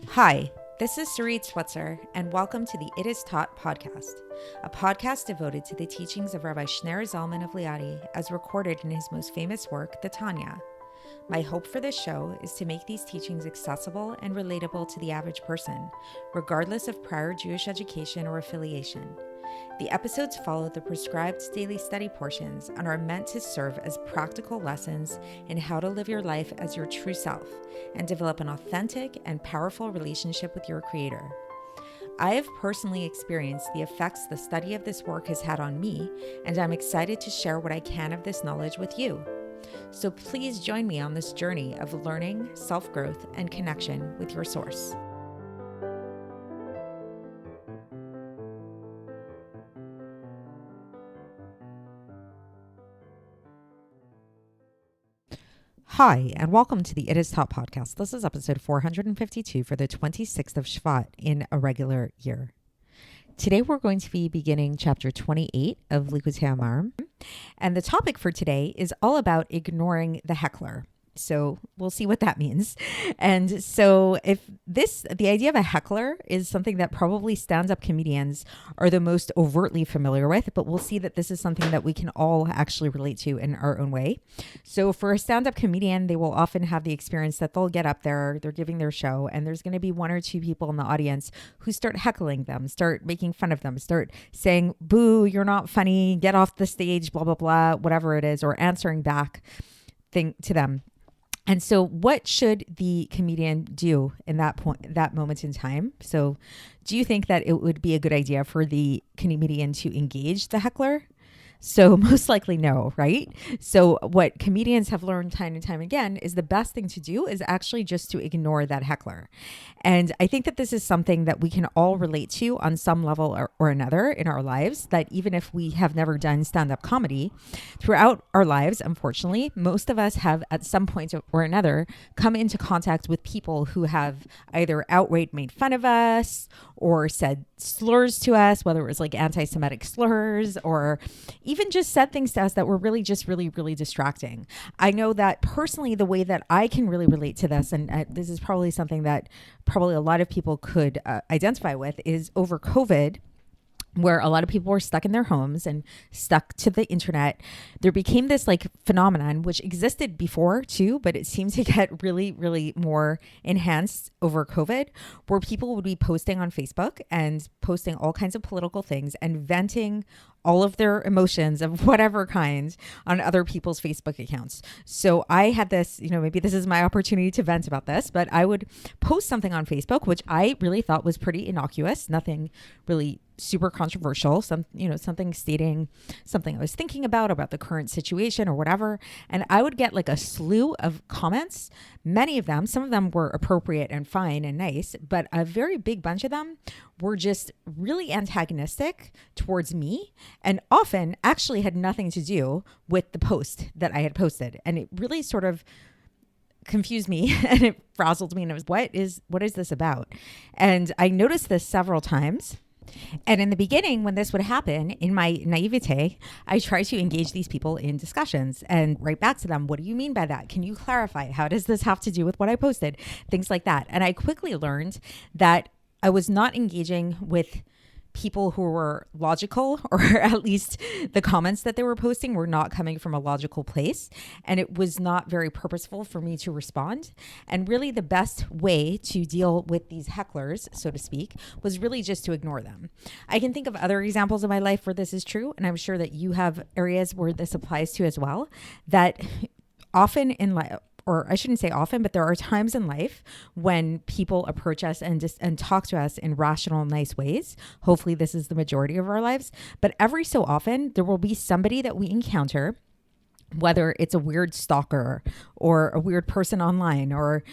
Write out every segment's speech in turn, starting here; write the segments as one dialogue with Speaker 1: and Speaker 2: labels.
Speaker 1: Hi, this is Sarit Switzer, and welcome to the It Is Taught podcast, a podcast devoted to the teachings of Rabbi Shneur Zalman of Liadi as recorded in his most famous work, the Tanya. My hope for this show is to make these teachings accessible and relatable to the average person, regardless of prior Jewish education or affiliation. The episodes follow the prescribed daily study portions and are meant to serve as practical lessons in how to live your life as your true self and develop an authentic and powerful relationship with your Creator. I have personally experienced the effects the study of this work has had on me, and I'm excited to share what I can of this knowledge with you. So please join me on this journey of learning, self-growth, and connection with your source. Hi, and welcome to the It Is Taught podcast. This is episode 452 for the 26th of Shevat in a regular year. Today we're going to be beginning chapter 28 of Likkutei Amarim, and the topic for today is all about ignoring the heckler. So we'll see what that means. And so the idea of a heckler is something that probably stand-up comedians are the most overtly familiar with, but we'll see that this is something that we can all actually relate to in our own way. So for a stand-up comedian, they will often have the experience that they'll get up there, they're giving their show, and there's going to be one or two people in the audience who start heckling them, start making fun of them, start saying, boo, you're not funny, get off the stage, blah, blah, blah, whatever it is, or answering back to them. And so what should the comedian do in that moment in time? So do you think that it would be a good idea for the comedian to engage the heckler? So most likely no, right? So what comedians have learned time and time again is the best thing to do is actually just to ignore that heckler. And I think that this is something that we can all relate to on some level or another in our lives, that even if we have never done stand-up comedy, throughout our lives, unfortunately, most of us have at some point or another come into contact with people who have either outright made fun of us or said slurs to us, whether it was like anti-Semitic slurs or even just said things to us that were really just really distracting. I know that personally, the way that I can really relate to this, and this is probably something that probably a lot of people could identify with, is over COVID, where a lot of people were stuck in their homes and stuck to the internet. There became this like phenomenon, which existed before too, but it seemed to get really more enhanced over COVID, where people would be posting on Facebook and posting all kinds of political things and venting all of their emotions of whatever kind on other people's Facebook accounts. So I had this, maybe this is my opportunity to vent about this, but I would post something on Facebook, which I really thought was pretty innocuous, nothing really super controversial, something stating something I was thinking about the current situation or whatever. And I would get like a slew of comments, many of them, some of them were appropriate and fine and nice, but a very big bunch of them were just really antagonistic towards me and often actually had nothing to do with the post that I had posted. And it really sort of confused me and it frazzled me, and it was, what is this about? And I noticed this several times. And in the beginning, when this would happen, in my naivete, I tried to engage these people in discussions and write back to them. What do you mean by that? Can you clarify? How does this have to do with what I posted? Things like that. And I quickly learned that I was not engaging with people who were logical, or at least the comments that they were posting were not coming from a logical place. And it was not very purposeful for me to respond. And really the best way to deal with these hecklers, so to speak, was really just to ignore them. I can think of other examples in my life where this is true, and I'm sure that you have areas where this applies to as well, that often in life, or I shouldn't say often, but there are times in life when people approach us and talk to us in rational, nice ways. Hopefully this is the majority of our lives. But every so often, there will be somebody that we encounter, whether it's a weird stalker or a weird person online or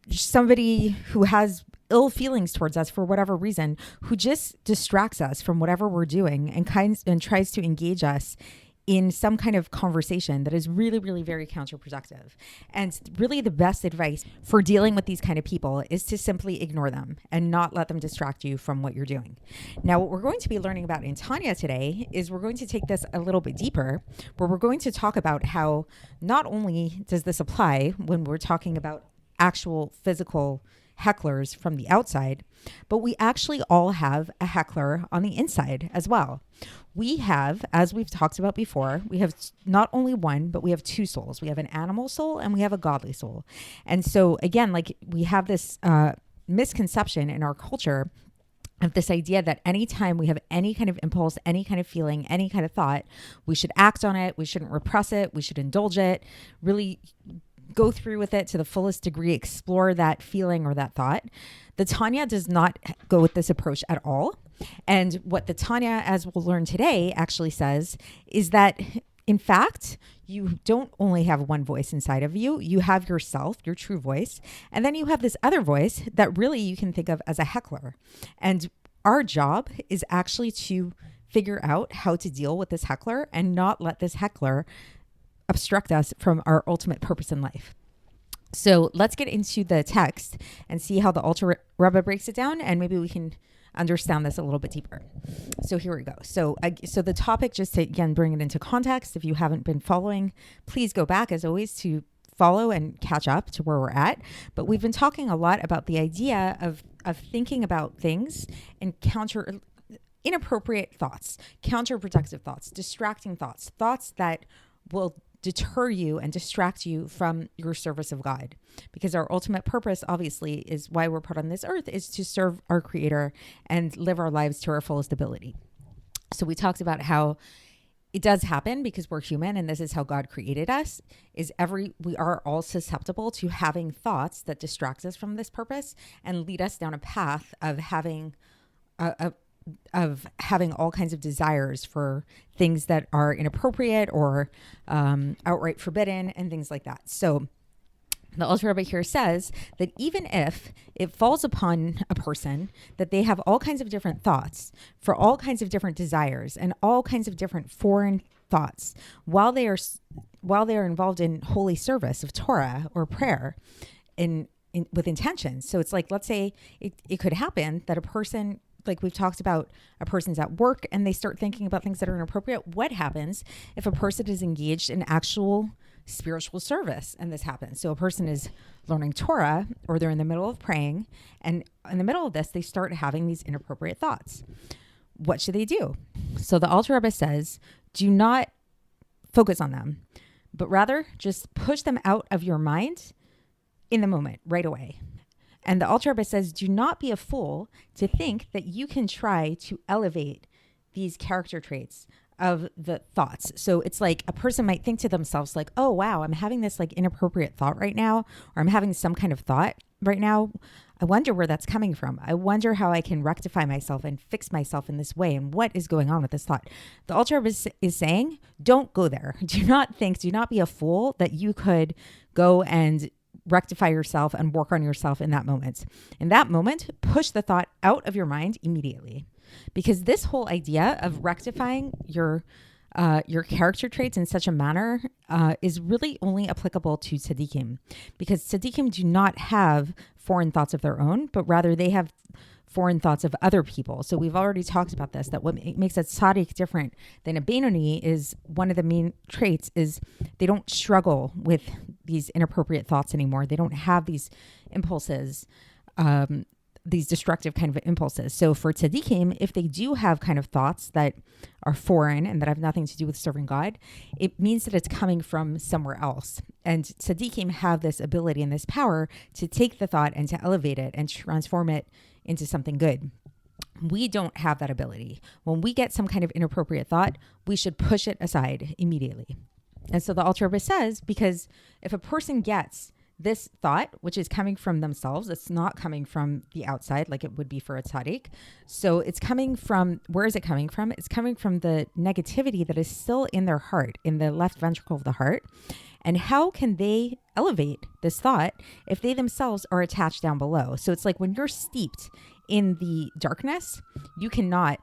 Speaker 1: somebody who has ill feelings towards us for whatever reason, who just distracts us from whatever we're doing and tries to engage us in some kind of conversation that is really very counterproductive. And really the best advice for dealing with these kind of people is to simply ignore them and not let them distract you from what you're doing. Now, what we're going to be learning about in Tanya today is we're going to take this a little bit deeper, where we're going to talk about how not only does this apply when we're talking about actual physical hecklers from the outside, but we actually all have a heckler on the inside as well. We have, as we've talked about before, we have not only one, but we have two souls. We have an animal soul and we have a godly soul. And so again, like we have this misconception in our culture of this idea that anytime we have any kind of impulse, any kind of feeling, any kind of thought, we should act on it. We shouldn't repress it. We should indulge it, really go through with it to the fullest degree, explore that feeling or that thought. The Tanya does not go with this approach at all. And what the Tanya, as we'll learn today, actually says is that, in fact, you don't only have one voice inside of you. You have yourself, your true voice. And then you have this other voice that really you can think of as a heckler. And our job is actually to figure out how to deal with this heckler and not let this heckler obstruct us from our ultimate purpose in life. So let's get into the text and see how the Alter Rebbe breaks it down, and maybe we can understand this a little bit deeper. So here we go. So the topic, just to again bring it into context, if you haven't been following, please go back as always to follow and catch up to where we're at. But we've been talking a lot about the idea of thinking about things and inappropriate thoughts, counterproductive thoughts, distracting thoughts, thoughts that will deter you and distract you from your service of God. Because our ultimate purpose, obviously, is why we're put on this earth, is to serve our Creator and live our lives to our fullest ability. So we talked about how it does happen because we're human, and this is how God created us, we are all susceptible to having thoughts that distract us from this purpose and lead us down a path of having all kinds of desires for things that are inappropriate or outright forbidden and things like that. So the Alter Rebbe here says that even if it falls upon a person that they have all kinds of different thoughts for all kinds of different desires and all kinds of different foreign thoughts while they are involved in holy service of Torah or prayer with intentions. So it's like, let's say it could happen that a person, like we've talked about, a person's at work and they start thinking about things that are inappropriate. What happens if a person is engaged in actual spiritual service and this happens? So a person is learning Torah or they're in the middle of praying, and in the middle of this, they start having these inappropriate thoughts. What should they do? So the Alter Rebbe says, do not focus on them, but rather just push them out of your mind in the moment, right away. And the Alter Rebbe says, do not be a fool to think that you can try to elevate these character traits of the thoughts. So it's like a person might think to themselves like, oh, wow, I'm having this like inappropriate thought right now, or I'm having some kind of thought right now. I wonder where that's coming from. I wonder how I can rectify myself and fix myself in this way. And what is going on with this thought? The Alter Rebbe is saying, don't go there. Do not be a fool that you could go and rectify yourself and work on yourself in that moment. In that moment, push the thought out of your mind immediately. Because this whole idea of rectifying your character traits in such a manner is really only applicable to tzaddikim. Because tzaddikim do not have foreign thoughts of their own, but rather they have foreign thoughts of other people. So we've already talked about this, that what makes a tzaddik different than a Benoni is one of the main traits is they don't struggle with these inappropriate thoughts anymore. They don't have these impulses, these destructive kind of impulses. So for tzaddikim, if they do have kind of thoughts that are foreign and that have nothing to do with serving God, it means that it's coming from somewhere else. And tzaddikim have this ability and this power to take the thought and to elevate it and transform it into something good. We don't have that ability. When we get some kind of inappropriate thought, we should push it aside immediately. And so the Alter Rebbe says, because if a person gets this thought, which is coming from themselves, it's not coming from the outside like it would be for a tzaddik. So it's coming from, where is it coming from? It's coming from the negativity that is still in their heart, in the left ventricle of the heart. And how can they elevate this thought if they themselves are attached down below? So it's like when you're steeped in the darkness, you cannot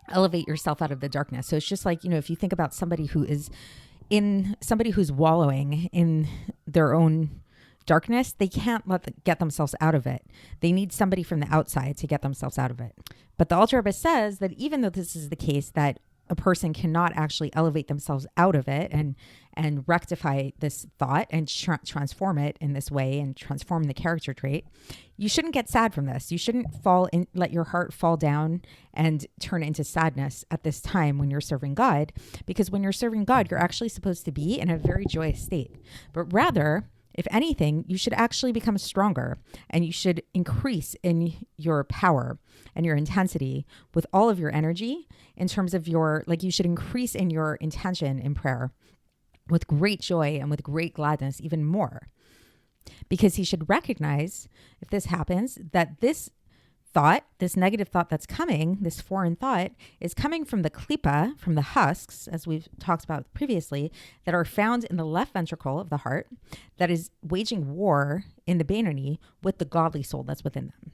Speaker 1: elevate yourself out of the darkness. So it's just like, if you think about somebody who's wallowing in their own darkness, they can't get themselves out of it. They need somebody from the outside to get themselves out of it. But the Alter Rebbe says that even though this is the case, that a person cannot actually elevate themselves out of it and rectify this thought and transform it in this way and transform the character trait, you shouldn't get sad from this. You shouldn't let your heart fall down and turn into sadness at this time when you're serving God, because when you're serving God, you're actually supposed to be in a very joyous state. But rather, if anything, you should actually become stronger, and you should increase in your power and your intensity with all of your energy in terms of you should increase in your intention in prayer with great joy and with great gladness, even more. Because he should recognize, if this happens, that this thought, this negative thought that's coming, this foreign thought, is coming from the klipa, from the husks, as we've talked about previously, that are found in the left ventricle of the heart, that is waging war in the Beinoni with the godly soul that's within them.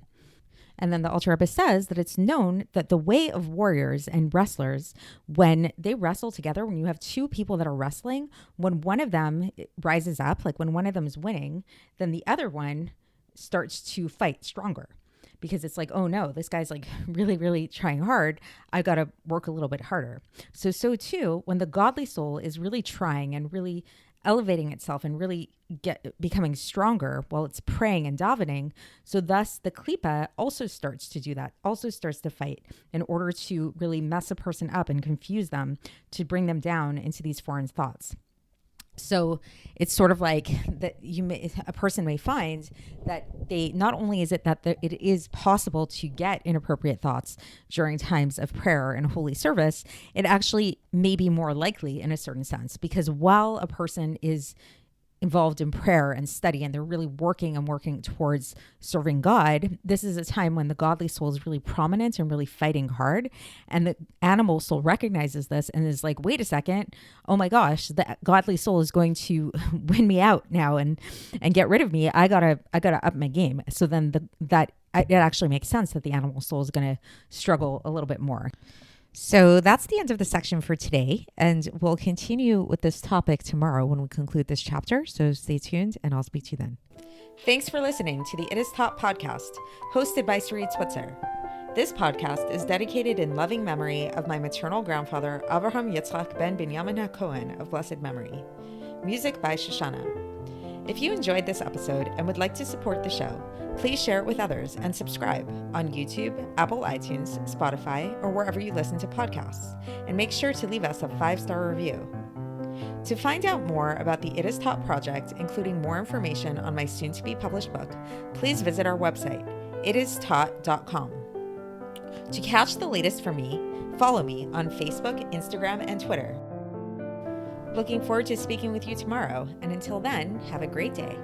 Speaker 1: And then the Alter Rebbe says that it's known that the way of warriors and wrestlers, when they wrestle together, when you have two people that are wrestling, when one of them rises up, like when one of them is winning, then the other one starts to fight stronger. Because it's like, oh no, this guy's like really, really trying hard. I got to work a little bit harder. So too, when the godly soul is really trying and really elevating itself and really becoming stronger while it's praying and davening, so thus the klipa also starts to do that, also starts to fight in order to really mess a person up and confuse them, to bring them down into these foreign thoughts. So it's sort of like that a person may find that they, not only is it that it is possible to get inappropriate thoughts during times of prayer and holy service, it actually may be more likely in a certain sense, because while a person is involved in prayer and study and they're really working towards serving God, this is a time when the godly soul is really prominent and really fighting hard. And the animal soul recognizes this and is like, wait a second, oh my gosh, the godly soul is going to win me out now and get rid of me. I gotta up my game. So then it actually makes sense that the animal soul is going to struggle a little bit more. So that's the end of the section for today, and we'll continue with this topic tomorrow when we conclude this chapter. So stay tuned, and I'll speak to you then. Thanks for listening to the It Is Taught podcast, hosted by Sarit Switzer. This podcast is dedicated in loving memory of my maternal grandfather, Avraham Yitzchak ben Binyamin HaKohen of blessed memory. Music by Shoshana. If you enjoyed this episode and would like to support the show, please share it with others and subscribe on YouTube, Apple iTunes, Spotify, or wherever you listen to podcasts. And make sure to leave us a 5-star review. To find out more about the It Is Taught project, including more information on my soon-to-be published book, please visit our website, itistaught.com. To catch the latest from me, follow me on Facebook, Instagram, and Twitter. Looking forward to speaking with you tomorrow, and until then, have a great day.